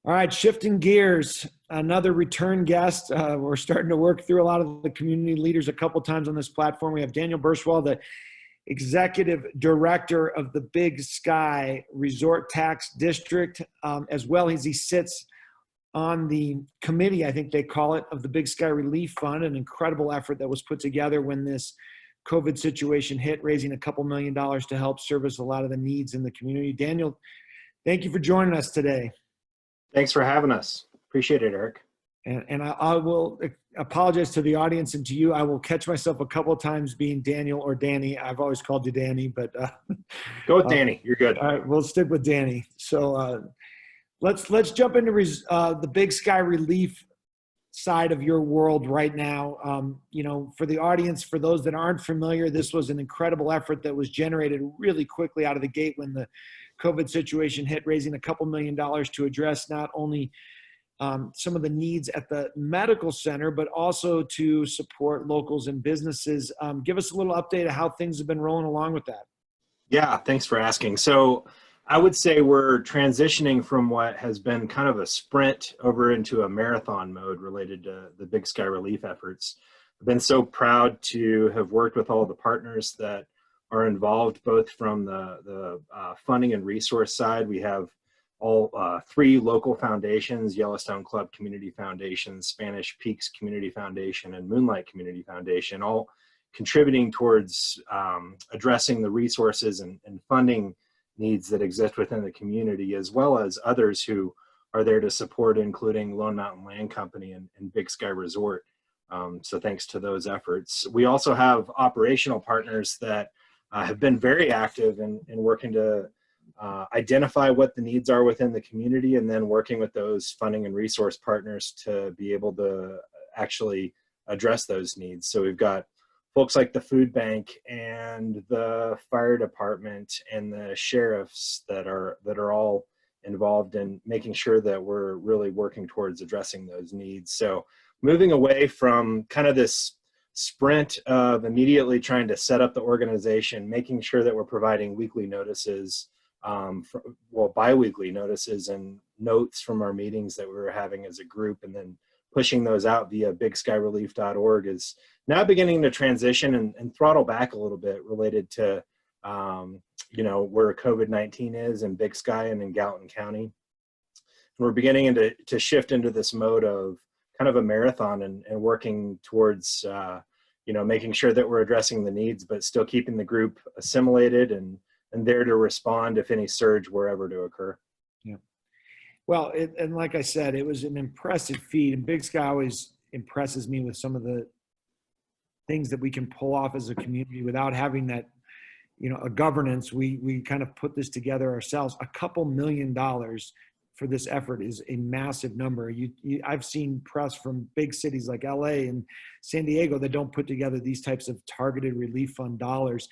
All right, shifting gears, another return guest. We're starting to work through a lot of the community leaders a couple times on this platform. We have Daniel Bierschwale, the executive director of the Big Sky Resort Tax District, as well as he sits on the committee, I think they call it, of the Big Sky Relief Fund, an incredible effort that was put together when this COVID situation hit, raising a couple $1 million to help service a lot of the needs in the community. Daniel, thank you for joining us today. Thanks for having us. Appreciate it, Eric. And I will apologize to the audience and to you. I will catch myself a couple of times being Daniel or Danny. I've always called you Danny, but go with Danny. You're good. All right, we'll stick with Danny. So let's jump into the Big Sky Relief side of your world right now. For the audience, for those that aren't familiar, this was an incredible effort that was generated really quickly out of the gate when the COVID situation hit, raising a couple $1 million to address not only some of the needs at the medical center, but also to support locals and businesses. Give us a little update of how things have been rolling along with that. Yeah, thanks for asking. So I would say we're transitioning from what has been kind of a sprint over into a marathon mode related to the Big Sky Relief efforts. I've been so proud to have worked with all the partners that are involved, both from the funding and resource side. We have all 3 local foundations: Yellowstone Club Community Foundation, Spanish Peaks Community Foundation, and Moonlight Community Foundation, all contributing towards addressing the resources and funding needs that exist within the community, as well as others who are there to support, including Lone Mountain Land Company and Big Sky Resort. So thanks to those efforts. We also have operational partners that have been very active in working to identify what the needs are within the community, and then working with those funding and resource partners to be able to actually address those needs. So we've got folks like the food bank and the fire department and the sheriffs that are all involved in making sure that we're really working towards addressing those needs. So moving away from kind of this sprint of immediately trying to set up the organization, making sure that we're providing weekly notices, bi-weekly notices and notes from our meetings that we were having as a group, and then pushing those out via bigskyrelief.org, is now beginning to transition and throttle back a little bit related to where COVID-19 is in Big Sky and in Gallatin County. And we're beginning to shift into this mode of kind of a marathon and working towards making sure that we're addressing the needs, but still keeping the group assimilated and there to respond if any surge were ever to occur. Yeah. Well, and like I said, it was an impressive feat, and Big Sky always impresses me with some of the things that we can pull off as a community without having that, a governance. We kind of put this together ourselves. A couple $1 million for this effort is a massive number. I've seen press from big cities like LA and San Diego that don't put together these types of targeted relief fund dollars.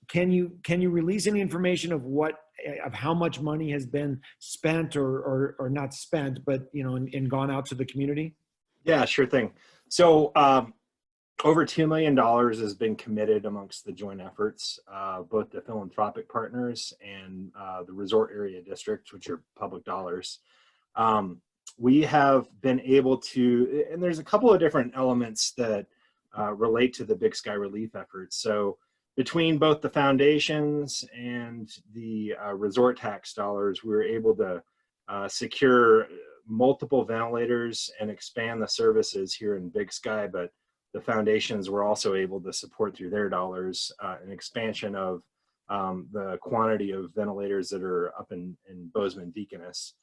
Can you release any information of how much money has been spent or not spent, but and gone out to the community? Yeah, sure thing. So over $2 million has been committed amongst the joint efforts, both the philanthropic partners and the resort area district, which are public dollars. We have been able to, and there's a couple of different elements that relate to the Big Sky Relief efforts. So between both the foundations and the resort tax dollars, we were able to secure multiple ventilators and expand the services here in Big Sky, but the foundations were also able to support through their dollars an expansion of the quantity of ventilators that are up in Bozeman Deaconess.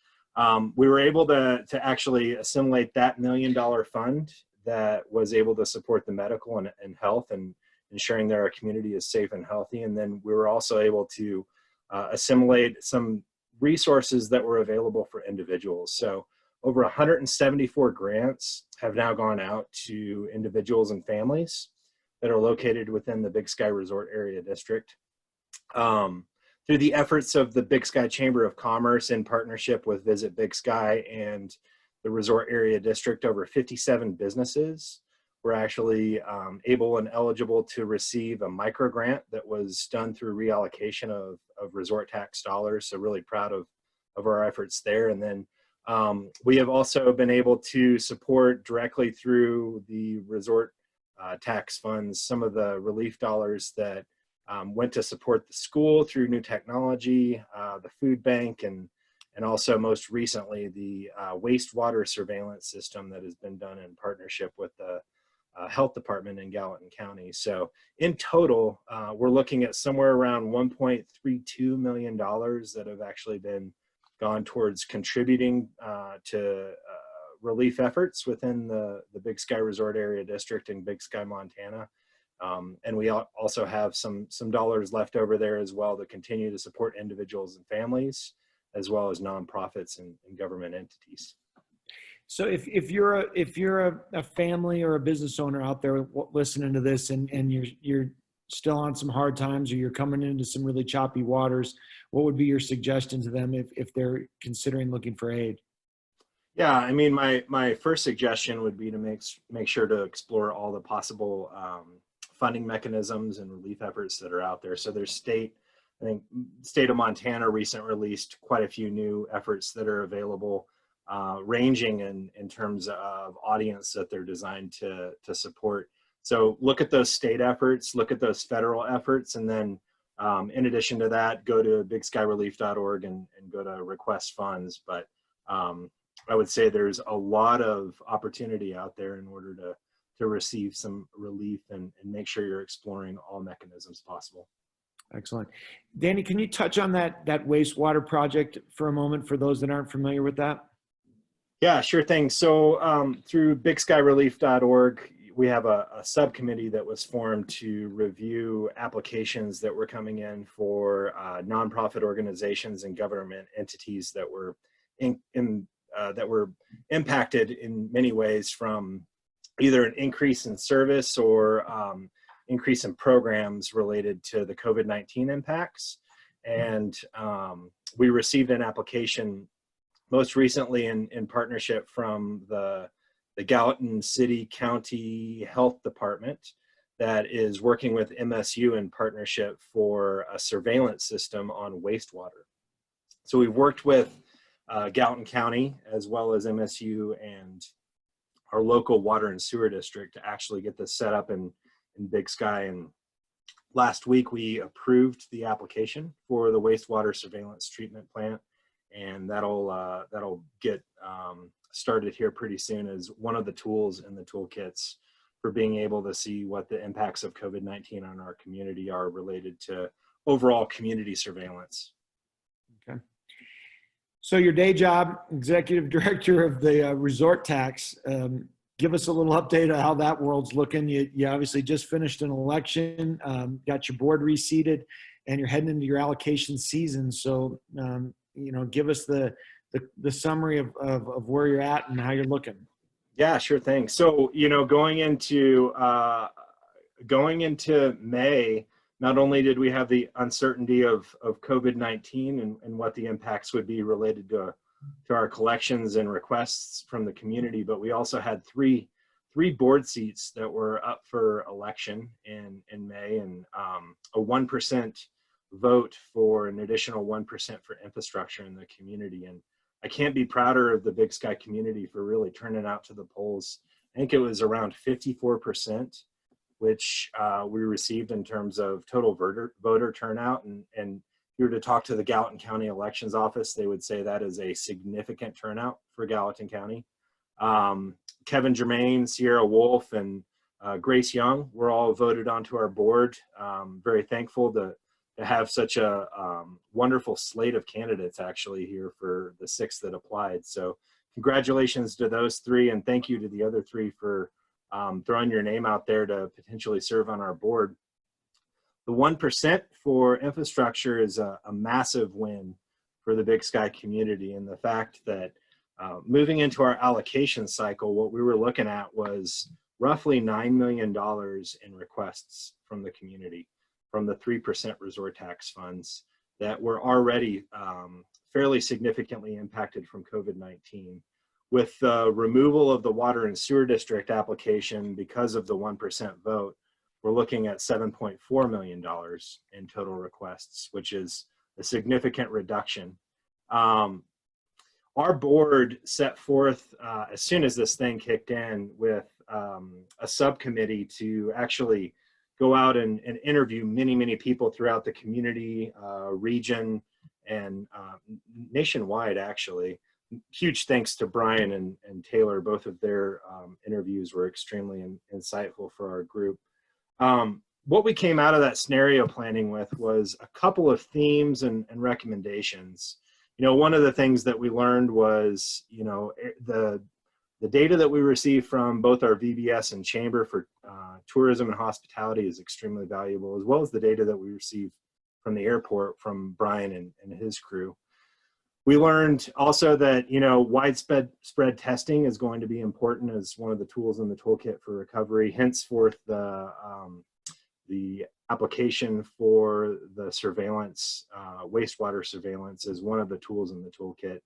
We were able to actually assimilate that $1 million fund that was able to support the medical and health and ensuring that our community is safe and healthy. And then we were also able to assimilate some resources that were available for individuals. So over 174 grants have now gone out to individuals and families that are located within the Big Sky Resort Area District. Through the efforts of the Big Sky Chamber of Commerce in partnership with Visit Big Sky and the Resort Area District, over 57 businesses were actually able and eligible to receive a micro grant that was done through reallocation of resort tax dollars. So really proud of our efforts there. And then We have also been able to support directly through the resort tax funds some of the relief dollars that went to support the school through new technology, the food bank, and also most recently the wastewater surveillance system that has been done in partnership with the health department in Gallatin County. So in total, we're looking at somewhere around $1.32 million that have actually been gone towards contributing to relief efforts within the Big Sky Resort Area District in Big Sky, Montana. And we also have some dollars left over there as well to continue to support individuals and families, as well as nonprofits and government entities. So if you're a family or a business owner out there listening to this, and you're still on some hard times, or you're coming into some really choppy waters, what would be your suggestion to them if they're considering looking for aid? Yeah, I mean, my first suggestion would be to make sure to explore all the possible funding mechanisms and relief efforts that are out there. So there's I think state of Montana recently released quite a few new efforts that are available, ranging in terms of audience that they're designed to support. So look at those state efforts, look at those federal efforts, and then in addition to that, go to bigskyrelief.org and go to request funds. But I would say there's a lot of opportunity out there in order to receive some relief and make sure you're exploring all mechanisms possible. Excellent. Danny, can you touch on that wastewater project for a moment for those that aren't familiar with that? Yeah, sure thing. So through bigskyrelief.org, we have a subcommittee that was formed to review applications that were coming in for nonprofit organizations and government entities that were that were impacted in many ways from either an increase in service or increase in programs related to the COVID-19 impacts. And we received an application most recently in partnership from the Gallatin City County Health Department that is working with MSU in partnership for a surveillance system on wastewater. So we've worked with Gallatin County as well as MSU and our local water and sewer district to actually get this set up in Big Sky. And last week we approved the application for the wastewater surveillance treatment plant, and that'll get started here pretty soon as one of the tools in the toolkits for being able to see what the impacts of COVID-19 on our community are related to overall community surveillance. Okay. So your day job, executive director of the resort tax, give us a little update on how that world's looking. You obviously just finished an election, got your board reseated, and you're heading into your allocation season. So, give us the summary of where you're at and how you're looking. Yeah, sure thing. So, going into May, not only did we have the uncertainty of COVID-19 and what the impacts would be related to our collections and requests from the community, but we also had three board seats that were up for election in May, and a 1% vote for an additional 1% for infrastructure in the community. And I can't be prouder of the Big Sky community for really turning out to the polls. I think it was around 54%, which we received in terms of total voter turnout. And if you were to talk to the Gallatin County Elections Office, they would say that is a significant turnout for Gallatin County. Kevin Germain, Sierra Wolf, and Grace Young were all voted onto our board. Very thankful to have such a wonderful slate of candidates actually here for the 6 that applied. So congratulations to those 3, and thank you to the other 3 for throwing your name out there to potentially serve on our board. The 1% for infrastructure is a massive win for the Big Sky community, and the fact that moving into our allocation cycle, what we were looking at was roughly $9 million in requests from the community, from the 3% resort tax funds that were already fairly significantly impacted from COVID-19. With the removal of the water and sewer district application because of the 1% vote, we're looking at $7.4 million in total requests, which is a significant reduction. our board set forth, as soon as this thing kicked in, with a subcommittee to actually go out and interview many people throughout the community, region, and nationwide, actually. Huge thanks to Brian and Taylor. Both of their interviews were extremely insightful for our group. What we came out of that scenario planning with was a couple of themes and recommendations. You know, one of the things that we learned was, you know, the data that we received from both our VBS and Chamber for tourism and hospitality is extremely valuable, as well as the data that we received from the airport from Brian and his crew. We learned also that, you know, widespread testing is going to be important as one of the tools in the toolkit for recovery. Henceforth, the application for the surveillance, wastewater surveillance, is one of the tools in the toolkit.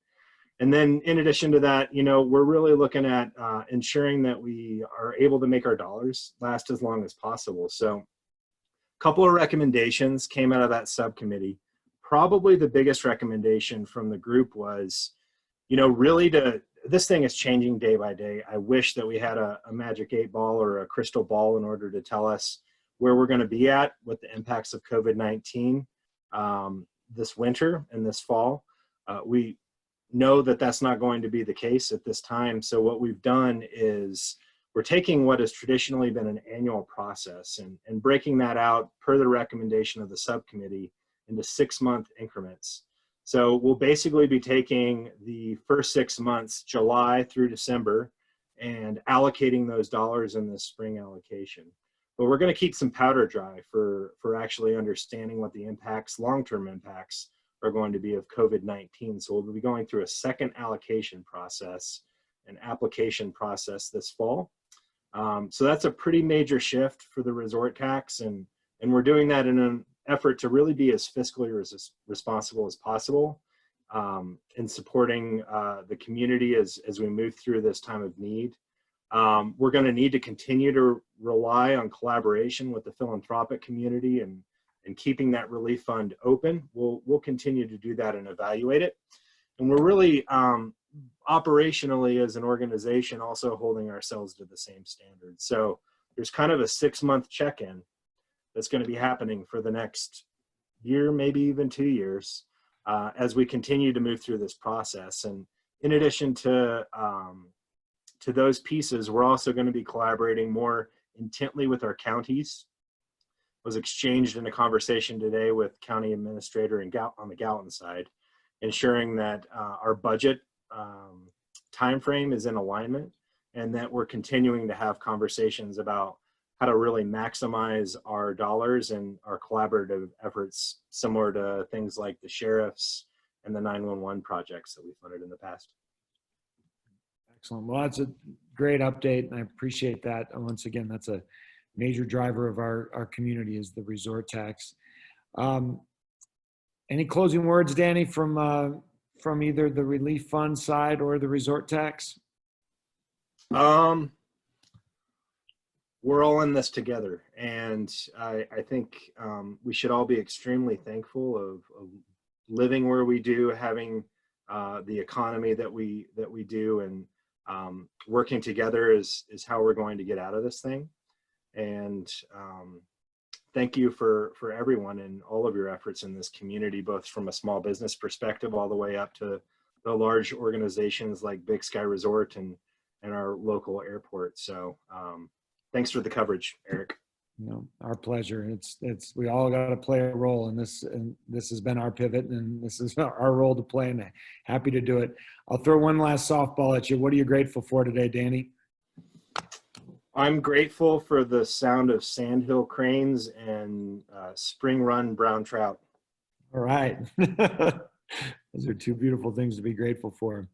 And then in addition to that, you know, we're really looking at ensuring that we are able to make our dollars last as long as possible. So a couple of recommendations came out of that subcommittee. Probably the biggest recommendation from the group was, you know, really this thing is changing day by day. I wish that we had a magic 8-ball or a crystal ball in order to tell us where we're going to be at with the impacts of COVID-19 this winter and this fall. We know that that's not going to be the case at this time. So what we've done is we're taking what has traditionally been an annual process and breaking that out per the recommendation of the subcommittee into 6-month increments. So we'll basically be taking the first 6 months, July through December, and allocating those dollars in the spring allocation. But we're going to keep some powder dry for actually understanding what the impacts, long-term impacts, are going to be of COVID-19. So we'll be going through a second allocation process, an application process this fall. So that's a pretty major shift for the resort tax, and we're doing that in an effort to really be as fiscally responsible as possible in supporting the community as we move through this time of need. We're going to need to continue to rely on collaboration with the philanthropic community and keeping that relief fund open. We'll continue to do that and evaluate it. And we're really operationally as an organization also holding ourselves to the same standards. So there's kind of a 6-month check-in that's going to be happening for the next year, maybe even 2 years, as we continue to move through this process. And in addition to those pieces, we're also going to be collaborating more intently with our counties. Was exchanged in a conversation today with county administrator on the Gallatin side, ensuring that our budget timeframe is in alignment, and that we're continuing to have conversations about how to really maximize our dollars and our collaborative efforts, similar to things like the sheriff's and the 911 projects that we funded in the past. Excellent. Well, that's a great update, and I appreciate that. And once again, that's a major driver of our community, is the resort tax. Any closing words, Danny, from either the relief fund side or the resort tax? We're all in this together, and I think we should all be extremely thankful of living where we do, having the economy that we do, and working together is how we're going to get out of this thing. And thank you for everyone and all of your efforts in this community, both from a small business perspective all the way up to the large organizations like Big Sky Resort and our local airport. So thanks for the coverage, Eric. You know, our pleasure. It's we all got to play a role in this, and this has been our pivot, and this is our role to play, and happy to do it. I'll throw one last softball at you. What are you grateful for today, Danny? I'm grateful for the sound of sandhill cranes and spring run brown trout. All right. Those are two beautiful things to be grateful for.